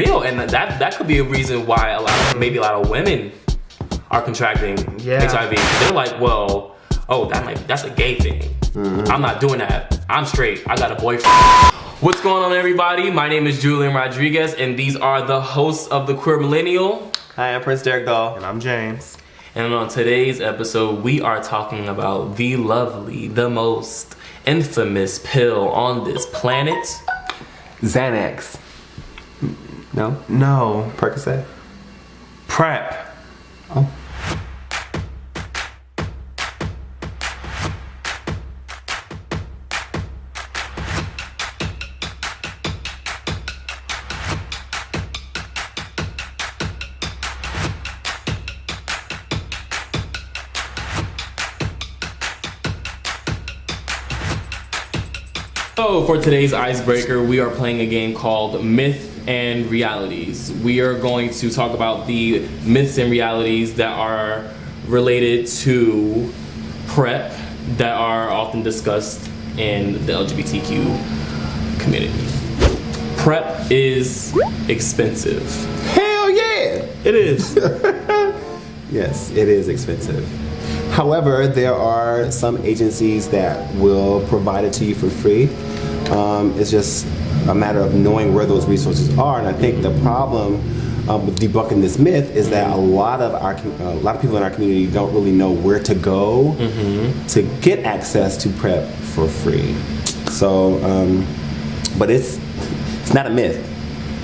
real, and that could be a reason why maybe a lot of women are contracting HIV. They're like, well, that's a gay thing. I'm not doing that. I'm straight. I got a boyfriend. What's going on, everybody? My name is Julian Rodriguez, and these are the hosts of the Queer Millennial. Hi, I'm Prince Derek Dahl. And I'm James. And on today's episode, we are talking about the lovely, the most infamous pill on this planet. Xanax. No? No. Percocet? PrEP. Oh. So for today's icebreaker, we are playing a game called Myth and Realities. We are going to talk about the myths and realities that are related to PrEP that are often discussed in the LGBTQ community. PrEP is expensive. Hell yeah! It is. Yes, it is expensive. However, there are some agencies that will provide it to you for free. It's just a matter of knowing where those resources are, and I think the problem with debunking this myth is that a lot of people in our community don't really know where to go to get access to PrEP for free. So, but it's not a myth.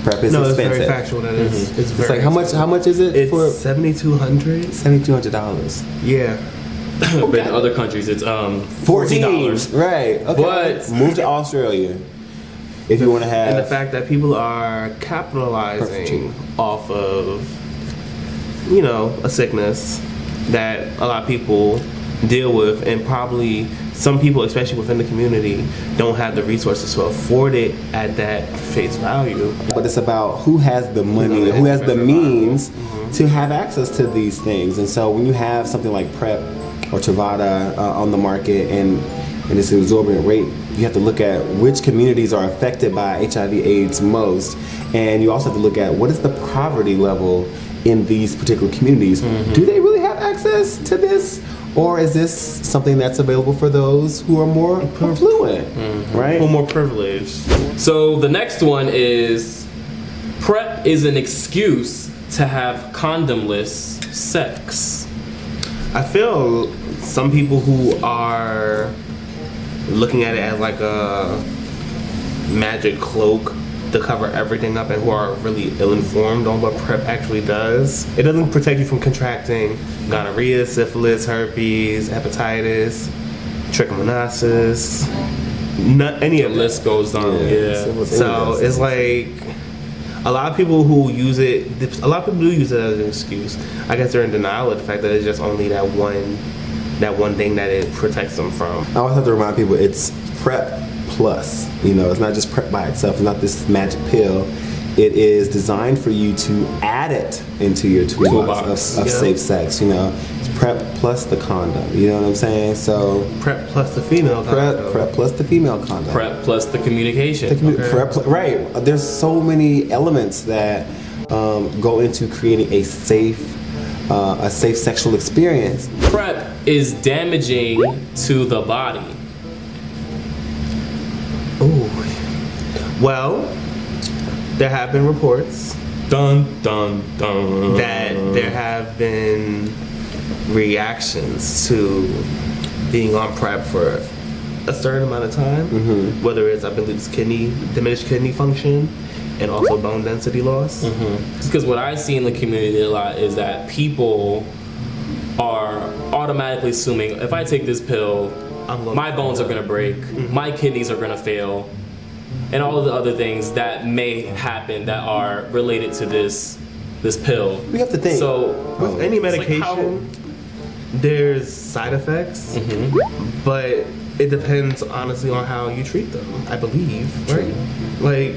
PrEP is expensive. It's very factual. That is. It's very. Like how much is it? It's for $7,200. $7,200. Yeah. But in other countries, it's $14. Right. Okay. But move to Australia if you want to have. And the fact that people are capitalizing off of, a sickness that a lot of people deal with, and probably some people, especially within the community, don't have the resources to afford it at that face value. But it's about who has the money, who has the means to have access to these things. And so when you have something like PrEP or Truvada on the market and it's an exorbitant rate, you have to look at which communities are affected by HIV/AIDS most, and you also have to look at what is the poverty level in these particular communities. Do they really have access to this, or is this something that's available for those who are more affluent, right? Or more privileged. So the next one is PrEP is an excuse to have condomless sex. I feel some people who are looking at it as like a magic cloak to cover everything up and who are really ill-informed on what PrEP actually does. It doesn't protect you from contracting gonorrhea, syphilis, herpes, hepatitis, trichomoniasis, any of The list goes on. Yeah. So it's like a lot of people who use it, a lot of people do use it as an excuse. I guess they're in denial of the fact that it's just only that one thing that it protects them from. I always have to remind people it's PrEP plus. It's not just PrEP by itself. It's not this magic pill. It is designed for you to add it into your toolbox of safe sex. It's PrEP plus the condom. You know what I'm saying? So PrEP plus the female condom. PrEP plus the female condom. PrEP plus the communication. PrEP, right. There's so many elements that go into creating a safe sexual experience. PrEP is damaging to the body. Ooh. Well, there have been reports Dun dun dun. that there have been reactions to being on PrEP for a certain amount of time, whether it's, I believe it's diminished kidney function and also bone density loss. Because what I see in the community a lot is that people are automatically assuming if I take this pill, my bones are gonna break, my kidneys are gonna fail, and all of the other things that may happen that are related to this pill. We have to think. So with any medication, there's side effects, but it depends honestly on how you treat them, I believe, right? Like,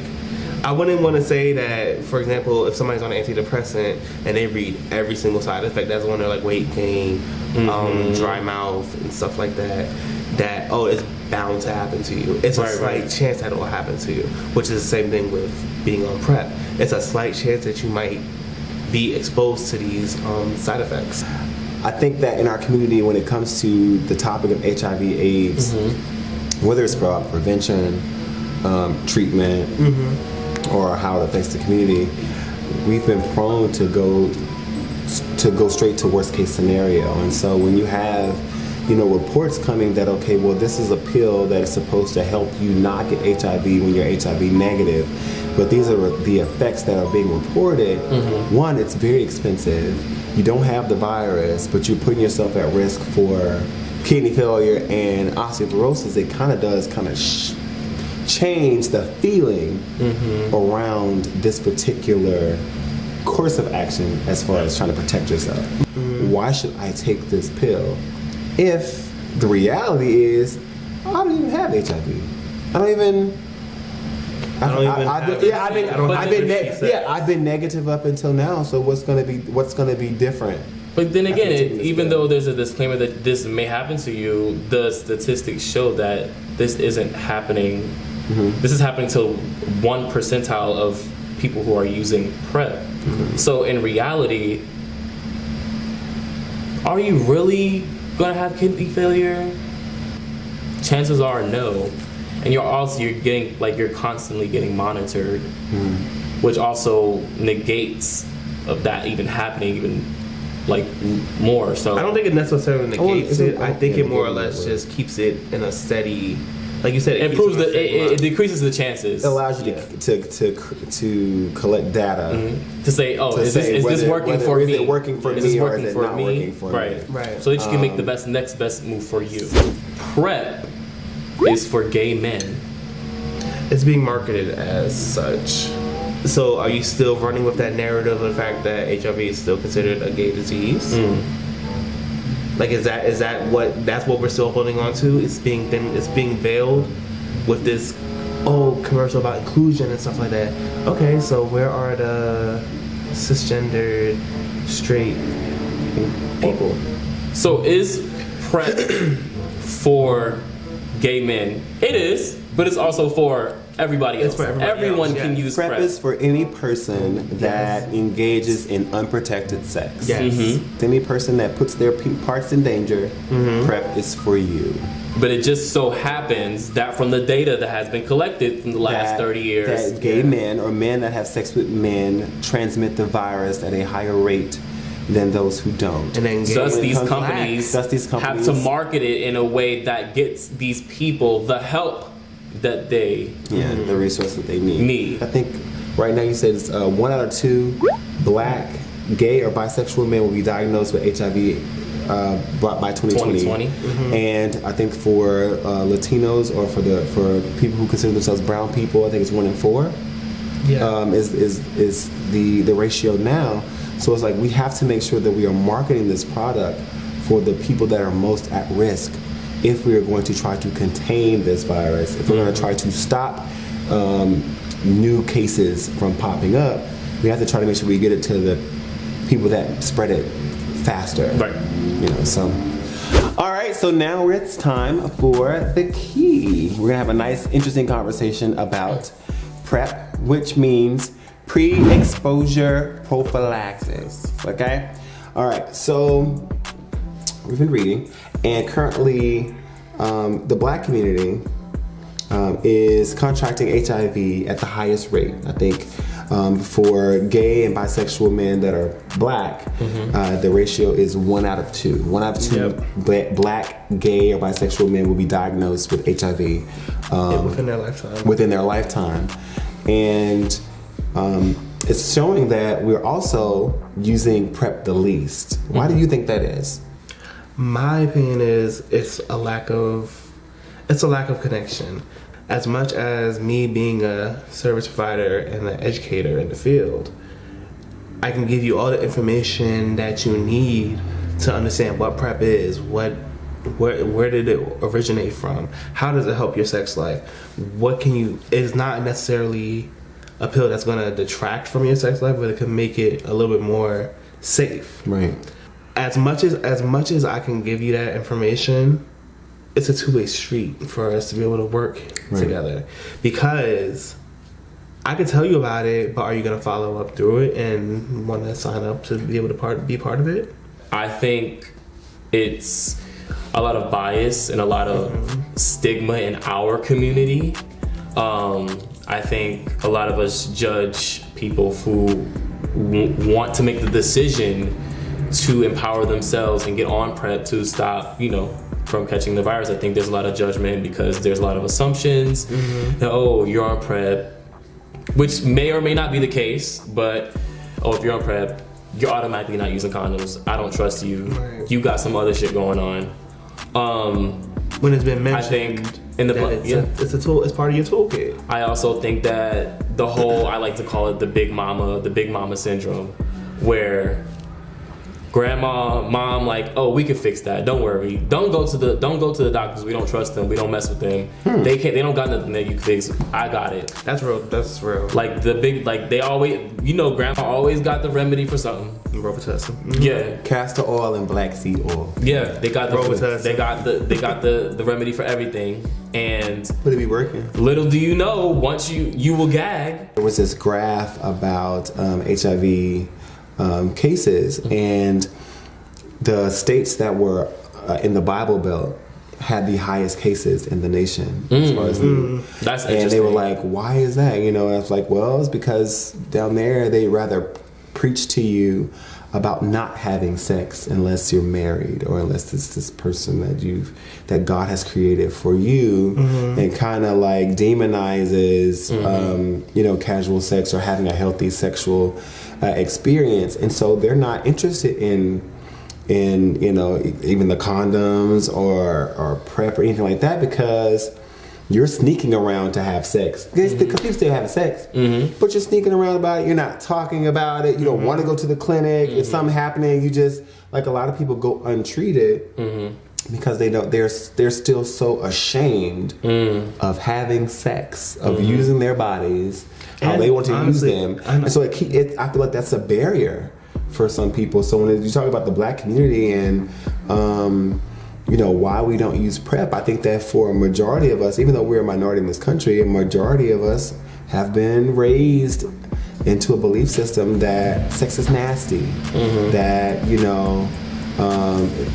I wouldn't want to say that, for example, if somebody's on an antidepressant and they read every single side effect, that's when they're like weight gain, dry mouth, and stuff like that, it's bound to happen to you. It's a slight chance that it will happen to you, which is the same thing with being on PrEP. It's a slight chance that you might be exposed to these side effects. I think that in our community, when it comes to the topic of HIV/AIDS, whether it's for prevention, treatment, or how it affects the community, we've been prone to go straight to worst case scenario. And so when you have, reports coming that, okay, well, this is a pill that is supposed to help you not get HIV when you're HIV negative, but these are the effects that are being reported. One, it's very expensive. You don't have the virus, but you're putting yourself at risk for kidney failure and osteoporosis. It kind of does change the feeling around this particular course of action as far as trying to protect yourself. Why should I take this pill if the reality is I don't even have HIV? I've been negative up until now. So what's gonna be different? But then again, even though there's a disclaimer that this may happen to you, the statistics show that this isn't happening. This is happening to 1 percentile of people who are using PrEP. So in reality, are you really gonna have kidney failure? Chances are no. And you're constantly getting monitored, which also negates of that even happening even more. So I don't think it necessarily negates it. I think it more or less just keeps it in a steady, like you said, it proves that it decreases the chances. It allows you to collect data to say, is this working for me? Is it working for me or is it not working for me? Right. So that you can make the next best move for you. PrEP is for gay men. It's being marketed as such. So are you still running with that narrative of the fact that HIV is still considered a gay disease? Like that's what we're still holding on to? It's being veiled with this commercial about inclusion and stuff like that. Okay, so where are the cisgendered straight people? So is PrEP for gay men? It is, but it's also for everybody else. Everyone can use PrEP. PrEP is for any person that engages in unprotected sex. Yes. Any person that puts their parts in danger, PrEP is for you. But it just so happens that from the data that has been collected from the last 30 years, that gay men or men that have sex with men transmit the virus at a higher rate than those who don't. And then thus these companies have to market it in a way that gets these people the help that they the resource that they need. I think right now you said it's 1 out of 2 black, gay, or bisexual men will be diagnosed with HIV by 2020. And I think for Latinos or for people who consider themselves brown people, I think it's 1 in 4. Is the ratio now. So it's like we have to make sure that we are marketing this product for the people that are most at risk if we are going to try to contain this virus, if we're going to try to stop new cases from popping up, we have to try to make sure we get it to the people that spread it faster. Right. All right, so now it's time for the key. We're going to have a nice, interesting conversation about PrEP, which means pre-exposure prophylaxis, okay? All right, so we've been reading, and currently the black community is contracting HIV at the highest rate. I think for gay and bisexual men that are black, the ratio is 1 out of 2. 1 out of 2 black, gay, or bisexual men will be diagnosed with HIV within their lifetime. And it's showing that we're also using PrEP the least. Why do you think that is? My opinion is it's a lack of connection. As much as me being a service provider and an educator in the field, I can give you all the information that you need to understand what PrEP is, where did it originate from, how does it help your sex life, it is not necessarily a pill that's gonna detract from your sex life, but it can make it a little bit more safe. Right. As much as I can give you that information, it's a two-way street for us to be able to work together. Because I can tell you about it, but are you gonna follow up through it and want to sign up to be able to be part of it? I think it's a lot of bias and a lot of stigma in our community. I think a lot of us judge people who want to make the decision to empower themselves and get on PrEP to stop, from catching the virus. I think there's a lot of judgment because there's a lot of assumptions. That, oh, you're on PrEP, which may or may not be the case, but if you're on PrEP, you're automatically not using condoms. I don't trust you. Right. You got some other shit going on. When it's been mentioned, I think it's a tool. It's part of your toolkit. I also think that the whole, I like to call it the big mama syndrome, where grandma, mom, like, oh, we can fix that. Don't worry. Don't go to the doctors. We don't trust them. We don't mess with them. They don't got nothing that you can fix. I got it. That's real. That's real. Like they always, grandma always got the remedy for something. Robitussin. Yeah. Castor oil and black seed oil. Yeah, they got the Robitussin. They got the remedy for everything. And would it be working? Little do you know, once you will gag. There was this graph about HIV cases, and the states that were in the Bible Belt had the highest cases in the nation as far as that's interesting. And they were like, why is that? And I was like, well, it's because down there they rather preach to you about not having sex unless you're married or unless it's this person that God has created for you, and kind of like demonizes casual sex or having a healthy sexual experience. And so they're not interested in even the condoms or PrEP or anything like that, because you're sneaking around to have sex. Because people still have sex, but you're sneaking around about it. You're not talking about it. You don't want to go to the clinic. If something happening, you just, like, a lot of people go untreated because they're still so ashamed of having sex, of using their bodies, how they want to use them. And so I feel like that's a barrier for some people. So when you talk about the black community and why we don't use PrEP, I think that for a majority of us, even though we're a minority in this country, a majority of us have been raised into a belief system that sex is nasty, that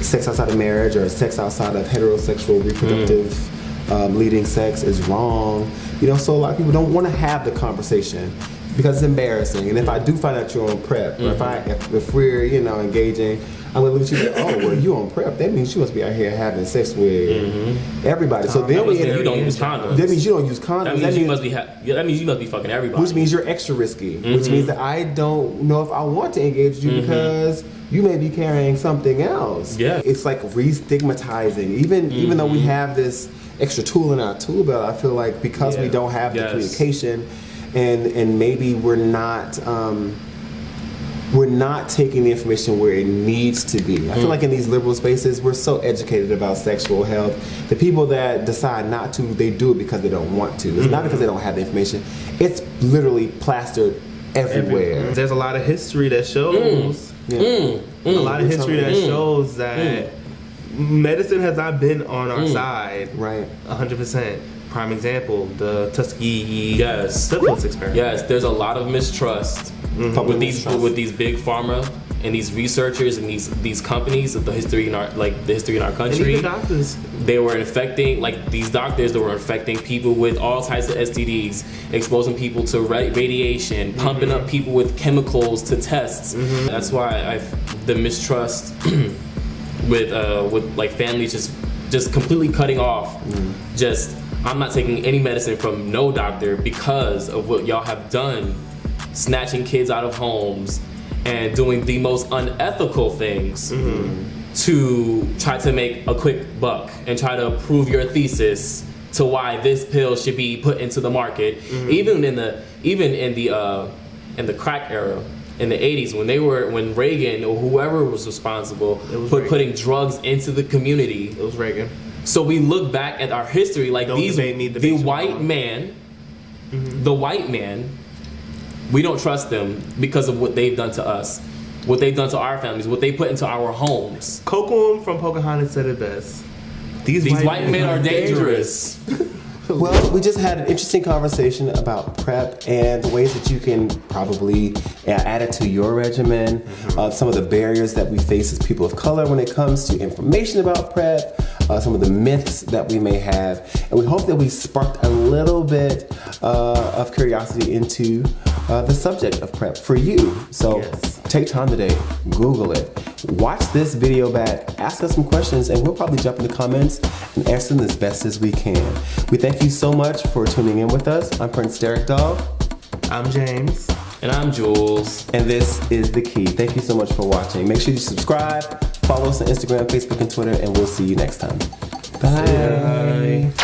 sex outside of marriage or sex outside of heterosexual reproductive leading sex is wrong. So a lot of people don't want to have the conversation because it's embarrassing. And if I do find out you're on PrEP, or if we're engaging, I'm gonna look at you like, oh, well, you on PrEP. That means you must be out here having sex with everybody. So then you don't use condoms. That means you don't use condoms. That means you must be fucking everybody. Which means you're extra risky. Which means that I don't know if I want to engage you because you may be carrying something else. Yeah, it's like re-stigmatizing. Even though we have this extra tool in our tool belt, I feel like because we don't have the communication, and maybe we're not taking the information where it needs to be. I feel like in these liberal spaces, we're so educated about sexual health. The people that decide not to, they do it because they don't want to. It's not because they don't have the information. It's literally plastered everywhere. There's a lot of history that shows. A lot of history that shows that medicine has not been on our side. Right. 100%. Prime example, the Tuskegee syphilis experiment. Yes, there's a lot of mistrust with these big pharma and these researchers and these companies of the history in our country. And even doctors. They were infecting, these doctors that were infecting people with all types of STDs, exposing people to radiation, pumping up people with chemicals to tests. That's why the mistrust with families just completely cutting off. I'm not taking any medicine from no doctor because of what y'all have done, snatching kids out of homes and doing the most unethical things to try to make a quick buck and try to prove your thesis to why this pill should be put into the market. Even in the crack era, in the 80s, when Reagan or whoever was responsible putting drugs into the community. It was Reagan. So we look back at our history, the white man We don't trust them because of what they've done to us, what they've done to our families, what they put into our homes. Coco from Pocahontas said it best. These white men are dangerous. Well, we just had an interesting conversation about PrEP and the ways that you can probably add it to your regimen, some of the barriers that we face as people of color when it comes to information about PrEP, some of the myths that we may have, and we hope that we sparked a little bit of curiosity into the subject of PrEP for you. So take time today, Google it, watch this video back, ask us some questions, and we'll probably jump in the comments and answer them as best as we can. We thank you so much for tuning in with us. I'm Prince Derek Dog. I'm James. And I'm Jules. And this is The Key. Thank you so much for watching. Make sure you subscribe, follow us on Instagram, Facebook, and Twitter, and we'll see you next time. Bye. Bye.